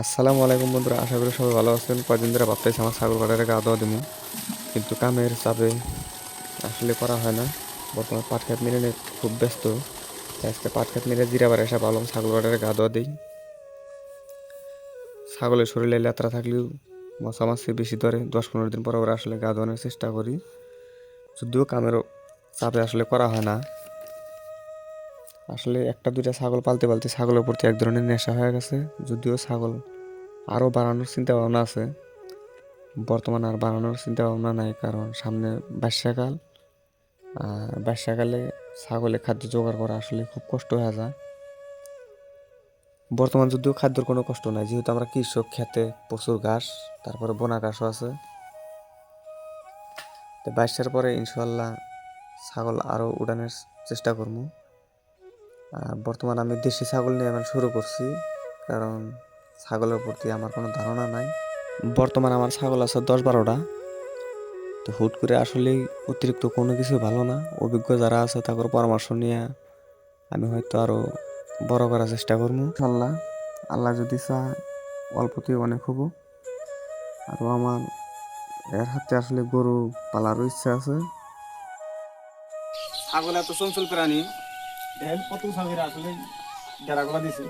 আসসালামু আলাইকুম বন্ধুরা, আশা করি সবাই ভালো আছেন। কয়দিন ধরে ভাবতেছি আমার ছাগল পাড়ারে গা দেওয়া দিমু, কিন্তু কামের চাপে আসলে করা হয় না। বর্তমানে পাট খেত মেরে নিয়ে খুব ব্যস্ত। তাই আজকে পাট খেত মেরে জিরাবার এসে ভাবলাম ছাগল পাড়ারে গা দেওয়া দিই। ছাগলের শরীরে লেত্রা থাকলেও মশা মাছি বেশি ধরে, 10-15 দিন পর ওরা আসলে গা ধোয়ানোর চেষ্টা করি, যদিও কামের চাপে আসলে করা হয় না। আসলে একটা দুইটা ছাগল পালতে পালতে ছাগলের প্রতি এক ধরনের নেশা হয়ে গেছে। যদিও ছাগল আরও বাড়ানোর চিন্তা ভাবনা আছে, বর্তমানে আর বাড়ানোর চিন্তা ভাবনা নাই, কারণ সামনে বর্ষাকাল। আর বর্ষাকালে ছাগলে খাদ্য জোগাড় করা আসলে খুব কষ্ট হয়ে যায়। বর্তমান যদিও খাদ্যর কোনো কষ্ট নাই, যেহেতু আমরা কৃষক, খেতে প্রচুর ঘাস, তারপরে বোনা ঘাসও আছে। তো বর্ষার পরে ইনশাল্লাহ ছাগল আরও উড়ানোর চেষ্টা করবো। আর বর্তমানে আমি দেশি ছাগল নিয়ে এখন শুরু করছি, কারণ ছাগলের প্রতি আমার কোনো ধারণা নাই। বর্তমানে আমার ছাগল আছে 10-12টা। তো হুট করে আসলেই অতিরিক্ত কোনো কিছু ভালো না। অভিজ্ঞ যারা আছে তাদের পরামর্শ নিয়ে আমি হয়তো আরো বড় করার চেষ্টা করবো ইনশাল্লাহ। আল্লাহ যদি চায় অল্পতেই অনেক হবো। আরও আমার এর হাতে আসলে গরু পালারও ইচ্ছা আছে। ছাগল এত চঞ্চল প্রাণী, দেখেন কত ছাগল আসলে ডেরাগুলা দিছে।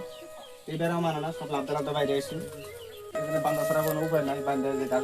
এই ডেরা মানে না, সব লাভটা লাভটা বাইরে আসছে। এখানে বান্ধা ছাড়া কোনো উপায় নাই, বান্ধা যেটা